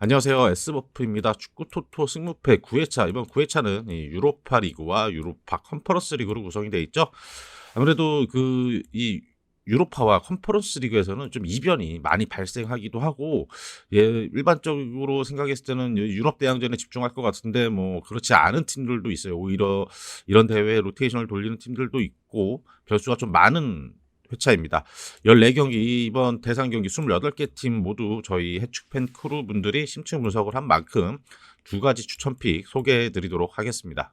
안녕하세요. S버프입니다. 축구 토토 승무패 9회차. 이번 9회차는 이 유로파 리그와 유로파 컨퍼런스 리그로 구성이 되어 있죠. 아무래도 이 유로파와 컨퍼런스 리그에서는 좀 이변이 많이 발생하기도 하고, 일반적으로 생각했을 때는 유럽 대항전에 집중할 것 같은데, 뭐, 그렇지 않은 팀들도 있어요. 오히려 이런 대회에 로테이션을 돌리는 팀들도 있고, 변수가 좀 많은 회차입니다. 14경기, 이번 대상 경기 28개 팀 모두 저희 해축팬 크루 분들이 심층 분석을 한 만큼 두 가지 추천픽 소개해 드리도록 하겠습니다.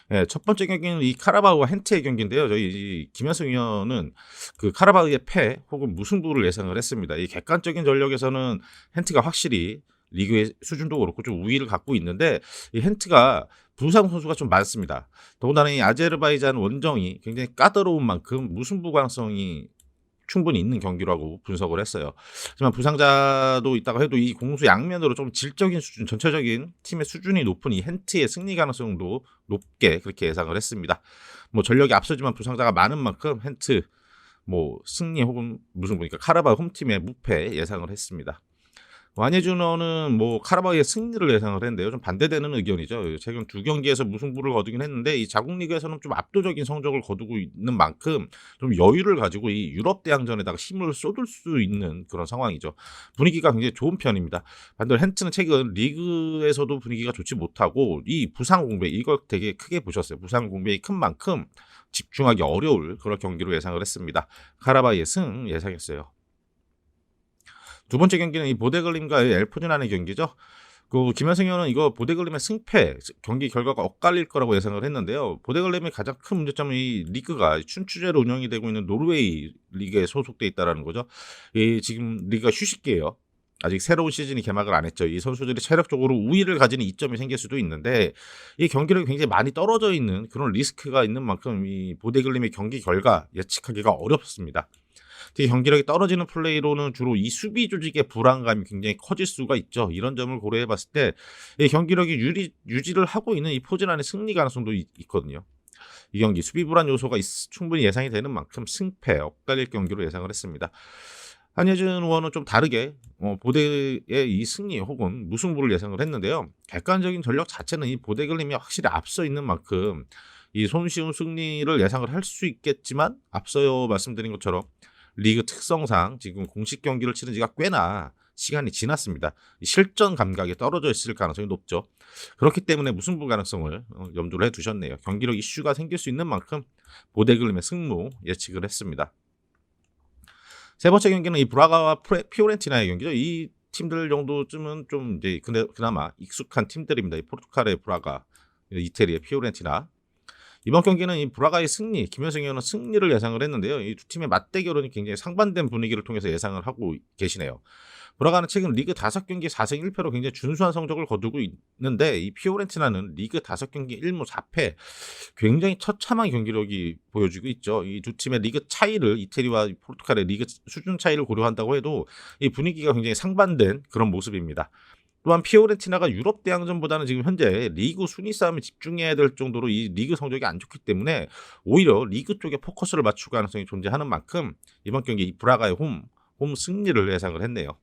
네, 첫 번째 경기는 이 카라바오와 헨트의 경기인데요. 저희 김현승 위원은 그 카라바오의 패 혹은 무승부를 예상을 했습니다. 이 객관적인 전력에서는 헨트가 확실히 리그의 수준도 그렇고 좀 우위를 갖고 있는데, 이 헨트가 부상 선수가 좀 많습니다. 더군다나 이 아제르바이잔 원정이 굉장히 까다로운 만큼 무승부 가능성이 충분히 있는 경기라고 분석을 했어요. 하지만 부상자도 있다고 해도 이 공수 양면으로 좀 질적인 수준, 전체적인 팀의 수준이 높은 이 헨트의 승리 가능성도 높게 그렇게 예상을 했습니다. 뭐 전력이 앞서지만 부상자가 많은 만큼 헨트 뭐 승리 혹은 무승부니까 카라바오 홈팀의 무패 예상을 했습니다. 완예준어는 뭐 카라바오의 승리를 예상을 했는데요. 좀 반대되는 의견이죠. 최근 두 경기에서 무승부를 거두긴 했는데 이 자국 리그에서는 좀 압도적인 성적을 거두고 있는 만큼 좀 여유를 가지고 이 유럽 대항전에다가 힘을 쏟을 수 있는 그런 상황이죠. 분위기가 굉장히 좋은 편입니다. 반대로 헨트는 최근 리그에서도 분위기가 좋지 못하고 이 부상 공백, 이걸 되게 크게 보셨어요. 부상 공백이 큰 만큼 집중하기 어려울 그런 경기로 예상을 했습니다. 카라바오의 승 예상했어요. 두 번째 경기는 이 보데글림과 엘포진안의 경기죠. 그 김현승 의원은 이거 보데글림의 승패 경기 결과가 엇갈릴 거라고 예상을 했는데요. 보데글림의 가장 큰 문제점은 이 리그가 춘추제로 운영이 되고 있는 노르웨이 리그에 소속돼 있다라는 거죠. 이 지금 리그가 휴식기예요. 아직 새로운 시즌이 개막을 안 했죠. 이 선수들이 체력적으로 우위를 가지는 이점이 생길 수도 있는데 이 경기력이 굉장히 많이 떨어져 있는 그런 리스크가 있는 만큼 이 보데글림의 경기 결과 예측하기가 어렵습니다. 특히 경기력이 떨어지는 플레이로는 주로 이 수비 조직의 불안감이 굉장히 커질 수가 있죠. 이런 점을 고려해 봤을 때 이 경기력이 유지를 하고 있는 이 포진안의 승리 가능성도 있거든요. 이 경기 수비 불안 요소가 충분히 예상이 되는 만큼 승패 엇갈릴 경기로 예상을 했습니다. 한예준 의원은 좀 다르게 보대의 이 승리 혹은 무승부를 예상을 했는데요. 객관적인 전력 자체는 이 보데글림이 확실히 앞서 있는 만큼 이 손쉬운 승리를 예상을 할 수 있겠지만, 앞서 말씀드린 것처럼 리그 특성상 지금 공식 경기를 치른 지가 꽤나 시간이 지났습니다. 실전 감각이 떨어져 있을 가능성이 높죠. 그렇기 때문에 무승부 가능성을 염두를 해두셨네요. 경기력 이슈가 생길 수 있는 만큼 보데글림의 승무 예측을 했습니다. 세 번째 경기는 이 브라가와 피오렌티나의 경기죠. 이 팀들 정도쯤은 좀 이제 그나마 익숙한 팀들입니다. 이 포르투갈의 브라가, 이태리의 피오렌티나. 이번 경기는 이 브라가의 승리, 김현승 의원은 승리를 예상을 했는데요. 이 두 팀의 맞대결은 굉장히 상반된 분위기를 통해서 예상을 하고 계시네요. 브라가는 최근 리그 5경기 4승 1패로 굉장히 준수한 성적을 거두고 있는데, 이 피오렌티나는 리그 5경기 1무 4패, 굉장히 처참한 경기력이 보여주고 있죠. 이 두 팀의 리그 차이를, 이태리와 포르투갈의 리그 수준 차이를 고려한다고 해도 이 분위기가 굉장히 상반된 그런 모습입니다. 또한 피오렌티나가 유럽 대항전보다는 지금 현재 리그 순위 싸움에 집중해야 될 정도로 이 리그 성적이 안 좋기 때문에 오히려 리그 쪽에 포커스를 맞출 가능성이 존재하는 만큼 이번 경기 이 브라가의 홈 승리를 예상을 했네요.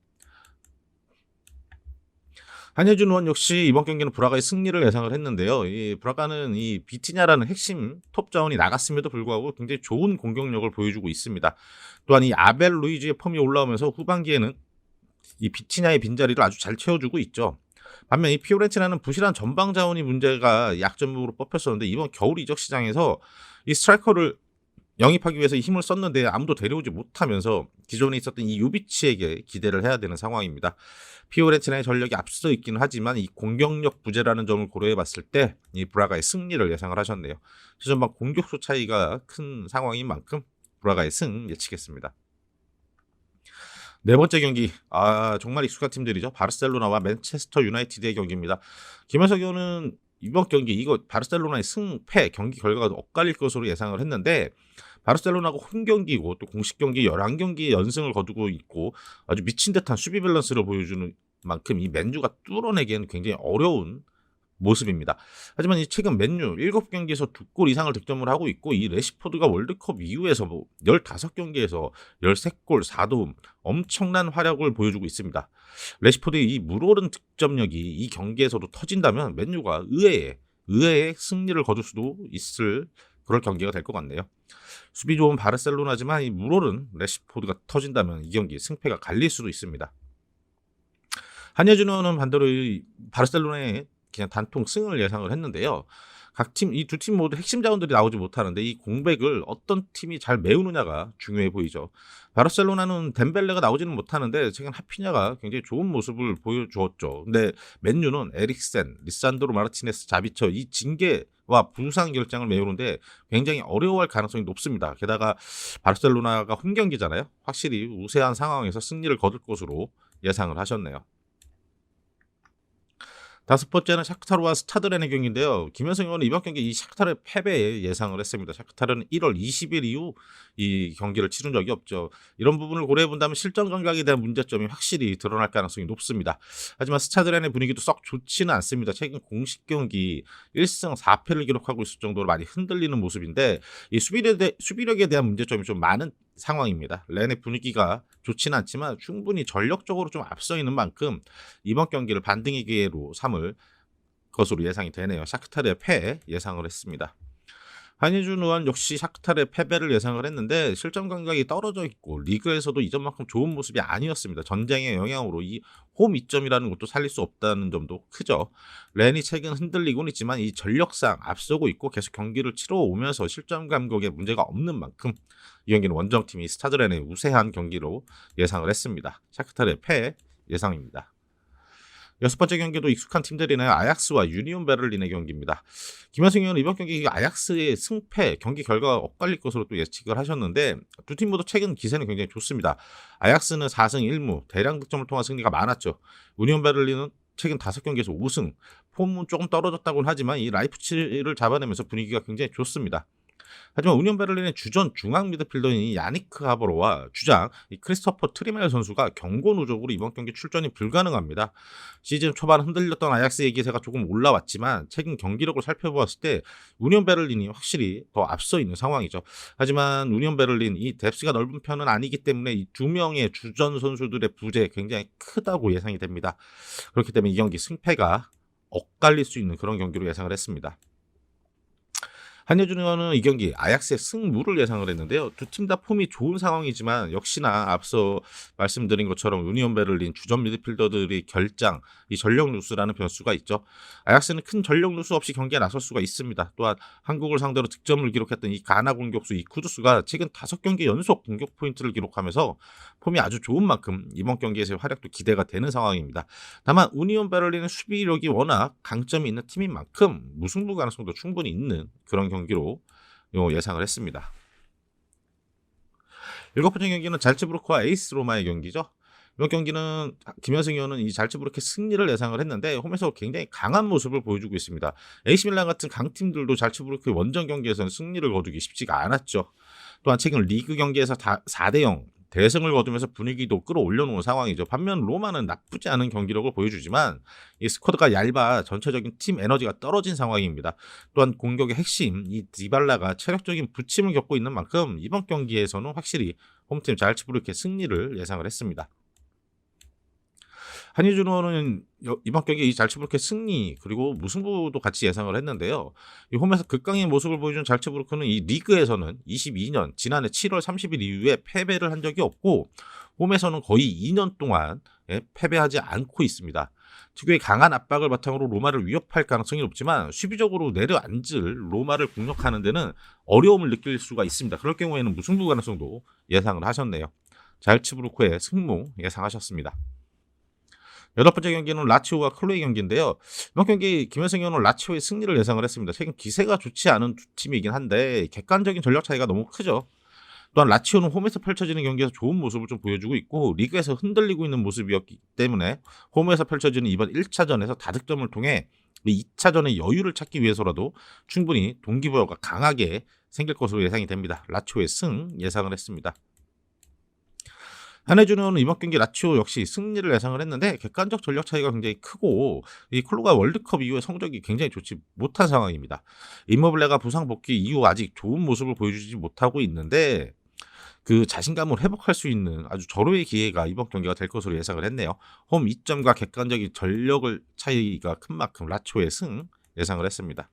한혜준 의원 역시 이번 경기는 브라가의 승리를 예상을 했는데요. 이 브라가는 이 비티냐라는 핵심 톱 자원이 나갔음에도 불구하고 굉장히 좋은 공격력을 보여주고 있습니다. 또한 이 아벨 루이즈의 폼이 올라오면서 후반기에는 이 비티냐의 빈자리를 아주 잘 채워주고 있죠. 반면 이 피오렌티나는 부실한 전방 자원이 문제가 약점으로 뽑혔었는데, 이번 겨울 이적 시장에서 이 스트라이커를 영입하기 위해서 힘을 썼는데 아무도 데려오지 못하면서 기존에 있었던 이 유비치에게 기대를 해야 되는 상황입니다. 피오렌티나의 전력이 앞서 있기는 하지만 이 공격력 부재라는 점을 고려해 봤을 때 이 브라가의 승리를 예상을 하셨네요. 최전방 공격수 차이가 큰 상황인 만큼 브라가의 승 예측했습니다. 네 번째 경기, 정말 익숙한 팀들이죠. 바르셀로나와 맨체스터 유나이티드의 경기입니다. 김현석 의원은 이번 경기 이거 바르셀로나의 승패 경기 결과가 엇갈릴 것으로 예상을 했는데, 바르셀로나가 홈 경기고 또 공식 경기 11경기 연승을 거두고 있고 아주 미친 듯한 수비 밸런스를 보여주는 만큼 이 맨유가 뚫어내기에는 굉장히 어려운 모습입니다. 하지만 이 최근 맨유 7경기에서 2골 이상을 득점을 하고 있고 이 레시포드가 월드컵 이후에서 15경기에서 13골 4도움 엄청난 활약을 보여주고 있습니다. 레시포드의 이 물오른 득점력이 이 경기에서도 터진다면 맨유가 의외의 승리를 거둘 수도 있을 그럴 경기가 될 것 같네요. 수비 좋은 바르셀로나지만 이 물오른 레시포드가 터진다면 이 경기 승패가 갈릴 수도 있습니다. 한예준은 반대로 이 바르셀로나의 그냥 단통 승을 예상을 했는데요. 각 팀, 이 두 팀 모두 핵심 자원들이 나오지 못하는데 이 공백을 어떤 팀이 잘 메우느냐가 중요해 보이죠. 바르셀로나는 덴벨레가 나오지는 못하는데 최근 하피냐가 굉장히 좋은 모습을 보여주었죠. 근데 맨유는 에릭센, 리산드로 마르티네스, 자비처 이 징계와 부상 결장을 메우는데 굉장히 어려워할 가능성이 높습니다. 게다가 바르셀로나가 홈 경기잖아요. 확실히 우세한 상황에서 승리를 거둘 것으로 예상을 하셨네요. 다섯 번째는 샤크타르와 스타드렌의 경기인데요. 김현성 의원은 이번 경기 이 샤크타르의 패배에 예상을 했습니다. 샤크타르는 1월 20일 이후 이 경기를 치른 적이 없죠. 이런 부분을 고려해 본다면 실전 감각에 대한 문제점이 확실히 드러날 가능성이 높습니다. 하지만 스타드렌의 분위기도 썩 좋지는 않습니다. 최근 공식 경기 1승 4패를 기록하고 있을 정도로 많이 흔들리는 모습인데 이 수비력에 대한 문제점이 좀 많은 상황입니다. 렌의 분위기가 좋지는 않지만 충분히 전력적으로 좀 앞서 있는 만큼 이번 경기를 반등의 기회로 삼을 것으로 예상이 되네요. 샤크타르의 패 예상을 했습니다. 한희준 의원 역시 샤크타르의 패배를 예상을 했는데 실점 감각이 떨어져 있고 리그에서도 이전만큼 좋은 모습이 아니었습니다. 전쟁의 영향으로 이 홈 이점이라는 것도 살릴 수 없다는 점도 크죠. 렌이 최근 흔들리곤 있지만 이 전력상 앞서고 있고 계속 경기를 치러 오면서 실점 감각에 문제가 없는 만큼 이 경기는 원정팀이 스타드렌의 우세한 경기로 예상을 했습니다. 샤크타르의 패 예상입니다. 여섯 번째 경기도 익숙한 팀들이네요. 아약스와 유니온 베를린의 경기입니다. 김현승 의원은 이번 경기 아약스의 승패, 경기 결과가 엇갈릴 것으로 또 예측을 하셨는데 두 팀 모두 최근 기세는 굉장히 좋습니다. 아약스는 4승 1무, 대량 득점을 통한 승리가 많았죠. 유니온 베를린은 최근 5경기에서 5승, 폼은 조금 떨어졌다고는 하지만 이 라이프치히를 잡아내면서 분위기가 굉장히 좋습니다. 하지만 우니온 베를린의 주전 중앙 미드필더인 야니크 하버로와 주장 크리스토퍼 트리멜 선수가 경고 누적으로 이번 경기 출전이 불가능합니다. 시즌 초반 흔들렸던 아약스의 기세가 조금 올라왔지만 최근 경기력을 살펴보았을 때 우니온 베를린이 확실히 더 앞서 있는 상황이죠. 하지만 우니온 베를린 이 뎁스가 넓은 편은 아니기 때문에 이 두 명의 주전 선수들의 부재 굉장히 크다고 예상이 됩니다. 그렇기 때문에 이 경기 승패가 엇갈릴 수 있는 그런 경기로 예상을 했습니다. 한예준 의원은 이 경기 아약스의 승무를 예상을 했는데요. 두 팀 다 폼이 좋은 상황이지만 역시나 앞서 말씀드린 것처럼 유니온 베를린 주전 미드필더들이 결장, 이 전력 누수라는 변수가 있죠. 아약스는 큰 전력 누수 없이 경기에 나설 수가 있습니다. 또한 한국을 상대로 득점을 기록했던 이 가나 공격수 이 쿠두스가 최근 5경기 연속 공격 포인트를 기록하면서 폼이 아주 좋은 만큼 이번 경기에서의 활약도 기대가 되는 상황입니다. 다만 우니온 베를린의 수비력이 워낙 강점이 있는 팀인 만큼 무승부 가능성도 충분히 있는 그런 경기로 예상을 했습니다. 일곱 번째 경기는 잘츠부르크와 에이스 로마의 경기죠. 이번 경기는 김현승 의원은 이 잘츠부르크의 승리를 예상을 했는데 홈에서 굉장히 강한 모습을 보여주고 있습니다. AC 밀란 같은 강팀들도 잘츠부르크의 원정 경기에서는 승리를 거두기 쉽지가 않았죠. 또한 최근 리그 경기에서 4대0 대승을 거두면서 분위기도 끌어올려놓은 상황이죠. 반면 로마는 나쁘지 않은 경기력을 보여주지만 이 스쿼드가 얇아 전체적인 팀 에너지가 떨어진 상황입니다. 또한 공격의 핵심 이 디발라가 체력적인 부침을 겪고 있는 만큼 이번 경기에서는 확실히 홈팀 잘츠부르크의 승리를 예상을 했습니다. 한희준 의원은 이번 경기 이 잘츠부르크의 승리 그리고 무승부도 같이 예상을 했는데요. 이 홈에서 극강의 모습을 보여준 잘츠부르크는 이 리그에서는 22년 지난해 7월 30일 이후에 패배를 한 적이 없고 홈에서는 거의 2년 동안 패배하지 않고 있습니다. 특유의 강한 압박을 바탕으로 로마를 위협할 가능성이 높지만 수비적으로 내려앉을 로마를 공격하는 데는 어려움을 느낄 수가 있습니다. 그럴 경우에는 무승부 가능성도 예상을 하셨네요. 잘츠부르크의 승무 예상하셨습니다. 여덟 번째 경기는 라치오와 클로이 경기인데요. 이번 경기 김현승 의원은 라치오의 승리를 예상을 했습니다. 최근 기세가 좋지 않은 두 팀이긴 한데 객관적인 전력 차이가 너무 크죠. 또한 라치오는 홈에서 펼쳐지는 경기에서 좋은 모습을 좀 보여주고 있고 리그에서 흔들리고 있는 모습이었기 때문에 홈에서 펼쳐지는 이번 1차전에서 다득점을 통해 2차전의 여유를 찾기 위해서라도 충분히 동기부여가 강하게 생길 것으로 예상이 됩니다. 라치오의 승 예상을 했습니다. 한해준은 이번 경기 라치오 역시 승리를 예상을 했는데 객관적 전력 차이가 굉장히 크고 이 클로가 월드컵 이후에 성적이 굉장히 좋지 못한 상황입니다. 임모블레가 부상 복귀 이후 아직 좋은 모습을 보여주지 못하고 있는데 그 자신감을 회복할 수 있는 아주 절호의 기회가 이번 경기가 될 것으로 예상을 했네요. 홈 2점과 객관적인 전력을 차이가 큰 만큼 라치오의 승 예상을 했습니다.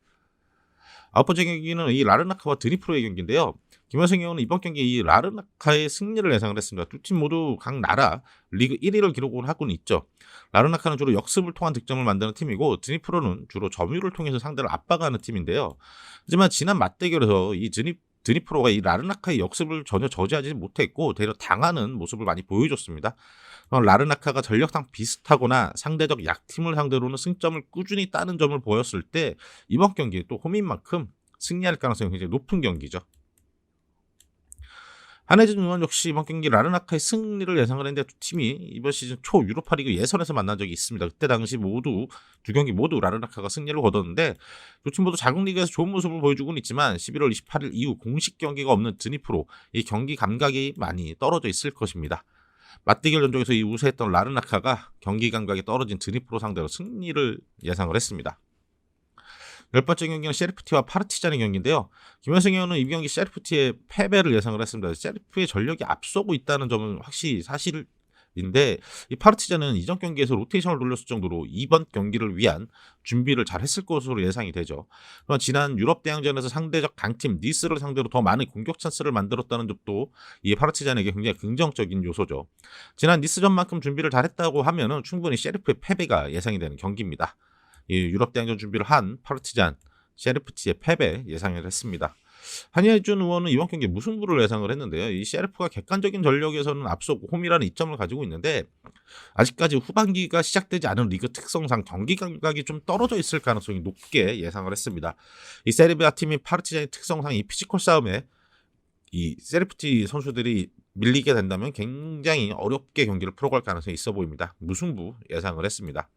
아홉 번째 경기는 이 라르나카와 드니프로의 경기인데요. 김현승 경우는 이번 경기 이 라르나카의 승리를 예상을 했습니다. 두 팀 모두 각 나라 리그 1위를 기록을 하고는 있죠. 라르나카는 주로 역습을 통한 득점을 만드는 팀이고 드니프로는 주로 점유를 통해서 상대를 압박하는 팀인데요. 하지만 지난 맞대결에서 이 드니프로가 이 라르나카의 역습을 전혀 저지하지 못했고 대려 당하는 모습을 많이 보여줬습니다. 라르나카가 전력상 비슷하거나 상대적 약팀을 상대로는 승점을 꾸준히 따는 점을 보였을 때 이번 경기에 또 홈인 만큼 승리할 가능성이 굉장히 높은 경기죠. 한혜진 의원 역시 이번 경기 라르나카의 승리를 예상을 했는데 두 팀이 이번 시즌 초 유로파리그 예선에서 만난 적이 있습니다. 그때 당시 두 경기 모두 라르나카가 승리를 거뒀는데 두 팀 모두 자국 리그에서 좋은 모습을 보여주고는 있지만 11월 28일 이후 공식 경기가 없는 드니프로 이 경기 감각이 많이 떨어져 있을 것입니다. 맞대결 전적에서 이 우세했던 라르나카가 경기 감각이 떨어진 드니프로 상대로 승리를 예상을 했습니다. 열 번째 경기는 셰리프티와 파르티잔의 경기인데요. 김현승 의원은 이 경기 셰리프티의 패배를 예상을 했습니다. 셰리프의 전력이 앞서고 있다는 점은 확실히 사실인데 이 파르티잔은 이전 경기에서 로테이션을 돌렸을 정도로 이번 경기를 위한 준비를 잘 했을 것으로 예상이 되죠. 또한 지난 유럽 대항전에서 상대적 강팀 니스를 상대로 더 많은 공격 찬스를 만들었다는 점도 이 파르티잔에게 굉장히 긍정적인 요소죠. 지난 니스전만큼 준비를 잘했다고 하면 충분히 셰리프의 패배가 예상이 되는 경기입니다. 이 유럽 대항전 준비를 한 파르티잔 셰리프티의 패배 예상을 했습니다. 한예준 의원은 이번 경기에 무승부를 예상을 했는데요. 이 셰리프가 객관적인 전력에서는 앞서고 홈이라는 이점을 가지고 있는데 아직까지 후반기가 시작되지 않은 리그 특성상 경기 감각이 좀 떨어져 있을 가능성이 높게 예상을 했습니다. 이 세르비아 팀이 파르티잔의 특성상 이 피지컬 싸움에 이 셰리프티 선수들이 밀리게 된다면 굉장히 어렵게 경기를 풀어갈 가능성이 있어 보입니다. 무승부 예상을 했습니다.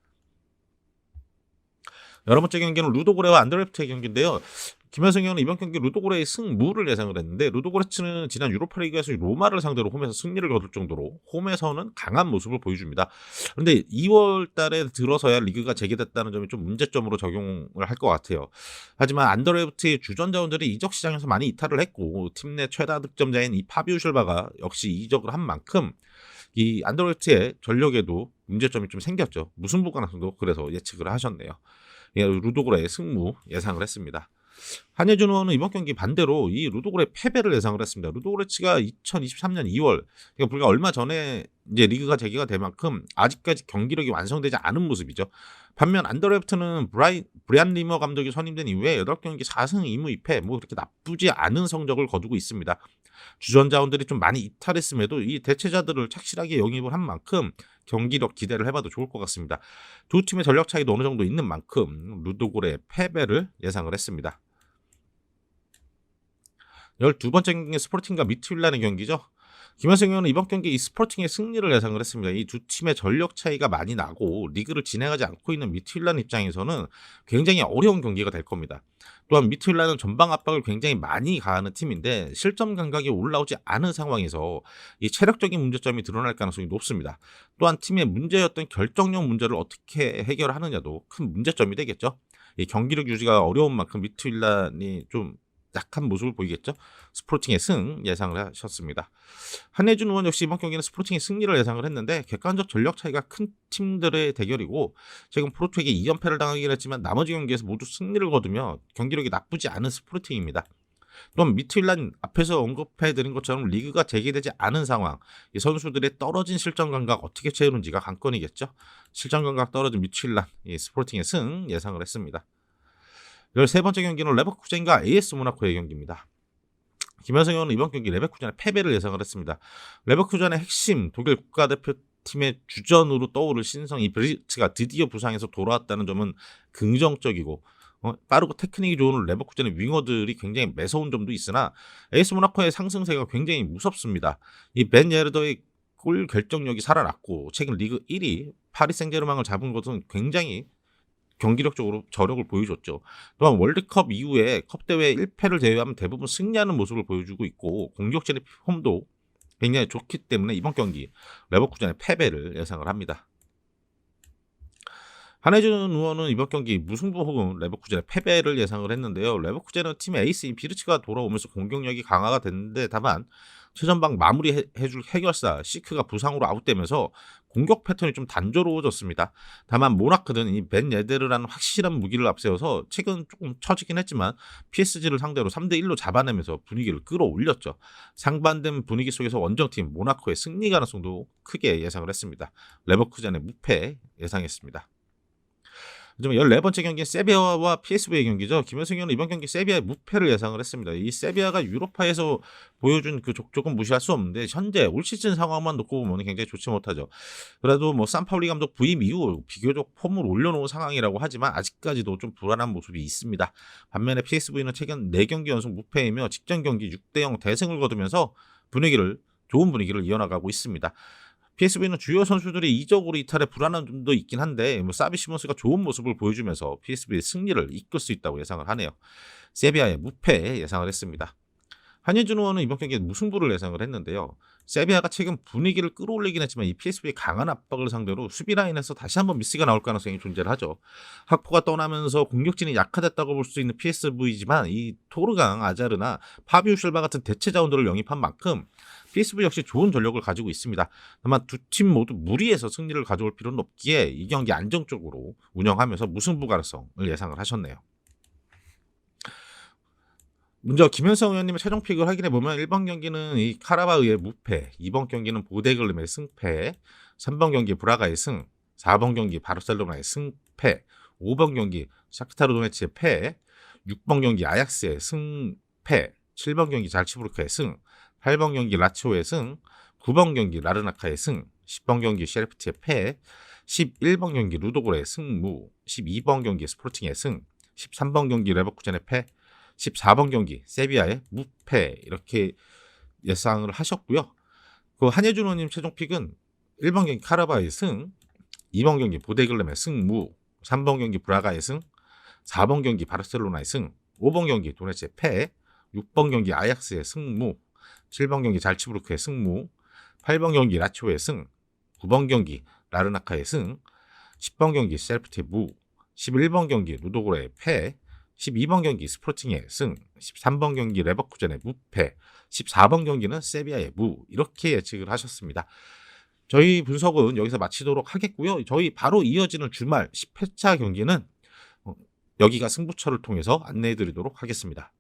여러 번째 경기는 루도고레와 안더레프트의 경기인데요. 김현승 의원은 이번 경기 루도고레의 승무를 예상을 했는데 루도고레츠는 지난 유로파리그에서 로마를 상대로 홈에서 승리를 거둘 정도로 홈에서는 강한 모습을 보여줍니다. 그런데 2월 달에 들어서야 리그가 재개됐다는 점이 좀 문제점으로 적용을 할 것 같아요. 하지만 안더레프트의 주전 자원들이 이적 시장에서 많이 이탈을 했고 팀 내 최다 득점자인 이 파비우 실바가 역시 이적을 한 만큼 이 안더레프트의 전력에도 문제점이 좀 생겼죠. 무승부 가능성도 그래서 예측을 하셨네요. 루도고레의 승무 예상을 했습니다. 한예준 의원은 이번 경기 반대로 이 루도고레 패배를 예상을 했습니다. 루도고레츠가 2023년 2월 그러니까 불과 얼마 전에 이제 리그가 재개가 될 만큼 아직까지 경기력이 완성되지 않은 모습이죠. 반면 안더레프트는 브리안 리머 감독이 선임된 이후에 8경기 4승 2무 2패 뭐 그렇게 나쁘지 않은 성적을 거두고 있습니다. 주전 자원들이 좀 많이 이탈했음에도 이 대체자들을 착실하게 영입을 한 만큼 경기력 기대를 해봐도 좋을 것 같습니다. 두 팀의 전력 차이도 어느 정도 있는 만큼 루도고레의 패배를 예상을 했습니다. 12번째 경기는 스포팅과 미트윌란의 경기죠. 김현승 의원은 이번 경기 이 스포팅의 승리를 예상을 했습니다. 이 두 팀의 전력 차이가 많이 나고 리그를 진행하지 않고 있는 미트윌란 입장에서는 굉장히 어려운 경기가 될 겁니다. 또한 미트윌란은 전방 압박을 굉장히 많이 가하는 팀인데 실점 감각이 올라오지 않은 상황에서 이 체력적인 문제점이 드러날 가능성이 높습니다. 또한 팀의 문제였던 결정력 문제를 어떻게 해결하느냐도 큰 문제점이 되겠죠. 이 경기력 유지가 어려운 만큼 미트윌란이 좀 약한 모습을 보이겠죠. 스포팅의 승 예상을 하셨습니다. 한혜준 의원 역시 이번 경기는 스포팅의 승리를 예상을 했는데 객관적 전력 차이가 큰 팀들의 대결이고 최근 포르투에게 2연패를 당하긴 했지만 나머지 경기에서 모두 승리를 거두며 경기력이 나쁘지 않은 스포팅입니다. 또한 미트윌란 앞에서 언급해드린 것처럼 리그가 재개되지 않은 상황 이 선수들의 떨어진 실전 감각 어떻게 채우는지가 관건이겠죠. 실전 감각 떨어진 미트윌란 이 스포팅의 승 예상을 했습니다. 13번째 경기는 레버쿠젠과 AS 모나코의 경기입니다. 김현승 의원은 이번 경기 레버쿠젠의 패배를 예상을 했습니다. 레버쿠젠의 핵심 독일 국가대표팀의 주전으로 떠오를 신성 이브리츠가 드디어 부상에서 돌아왔다는 점은 긍정적이고 빠르고 테크닉이 좋은 레버쿠젠의 윙어들이 굉장히 매서운 점도 있으나 AS 모나코의 상승세가 굉장히 무섭습니다. 이 벤 예르더의 골 결정력이 살아났고 최근 리그 1위 파리 생제르맹을 잡은 것은 굉장히 경기력적으로 저력을 보여줬죠. 또한 월드컵 이후에 컵대회 1패를 제외하면 대부분 승리하는 모습을 보여주고 있고 공격진의 폼도 굉장히 좋기 때문에 이번 경기 레버쿠젠의 패배를 예상을 합니다. 한혜준 의원은 이번 경기 무승부 혹은 레버쿠젠의 패배를 예상을 했는데요. 레버쿠젠은 팀의 에이스인 비르츠가 돌아오면서 공격력이 강화가 됐는데 다만 최전방 마무리해줄 해결사 시크가 부상으로 아웃되면서 공격 패턴이 좀 단조로워졌습니다. 다만 모나크는 이 벤 예데르라는 확실한 무기를 앞세워서 최근 조금 처지긴 했지만 PSG를 상대로 3대1로 잡아내면서 분위기를 끌어올렸죠. 상반된 분위기 속에서 원정팀 모나코의 승리 가능성도 크게 예상을 했습니다. 레버쿠젠의 무패 예상했습니다. 14번째 경기는 세비야와 PSV의 경기죠. 김현승 의원은 이번 경기 세비야의 무패를 예상을 했습니다. 이 세비야가 유로파에서 보여준 그 족적은 무시할 수 없는데 현재 올 시즌 상황만 놓고 보면 굉장히 좋지 못하죠. 그래도 뭐 산파울리 감독 부임 이후 비교적 폼을 올려놓은 상황이라고 하지만 아직까지도 좀 불안한 모습이 있습니다. 반면에 PSV는 최근 4경기 연속 무패이며 직전 경기 6대0 대승을 거두면서 좋은 분위기를 이어나가고 있습니다. PSV는 주요 선수들이 이적으로 이탈에 불안한 점도 있긴 한데 사비 시몬스가 좋은 모습을 보여주면서 PSV의 승리를 이끌 수 있다고 예상을 하네요. 세비야의 무패 예상을 했습니다. 한예준 의원은 이번 경기에 무승부를 예상을 했는데요. 세비야가 최근 분위기를 끌어올리긴 했지만 이 PSV의 강한 압박을 상대로 수비 라인에서 다시 한번 미스가 나올 가능성이 존재를 하죠. 학포가 떠나면서 공격진이 약화됐다고 볼 수 있는 PSV지만 이 토르강, 아자르나 파비우 실바 같은 대체 자원들을 영입한 만큼 PSV 역시 좋은 전력을 가지고 있습니다. 다만 두 팀 모두 무리해서 승리를 가져올 필요는 없기에 이 경기 안정적으로 운영하면서 무승부 가능성을 예상을 하셨네요. 먼저 김현성 의원님의 최종 픽을 확인해보면 1번 경기는 이 카라바흐의 무패, 2번 경기는 보데글름의 승패, 3번 경기 브라가의 승, 4번 경기 바르셀로나의 승패, 5번 경기 샤크타르 도네츠의 패, 6번 경기 아약스의 승패, 7번 경기 잘츠부르크의 승, 8번 경기 라치오의 승, 9번 경기 라르나카의 승, 10번 경기 셰르프트의 패, 11번 경기 루도골의 승무, 12번 경기 스포르팅의 승, 13번 경기 레버쿠젠의 패, 14번 경기 세비야의 무패 이렇게 예상을 하셨고요. 그 한예준 의원님 최종 픽은 1번 경기 카라바의 승, 2번 경기 보데글름의 승무, 3번 경기 브라가의 승, 4번 경기 바르셀로나의 승, 5번 경기 도네츠의 패, 6번 경기 아약스의 승무, 7번 경기 잘츠부르크의 승무, 8번 경기 라치오의 승, 9번 경기 라르나카의 승, 10번 경기 셀프트의 무, 11번 경기 루도고레의 패, 12번 경기 스포팅의 승, 13번 경기 레버쿠젠의 무패, 14번 경기는 세비야의 무 이렇게 예측을 하셨습니다. 저희 분석은 여기서 마치도록 하겠고요. 저희 바로 이어지는 주말 10회차 경기는 여기가 승부처를 통해서 안내해 드리도록 하겠습니다.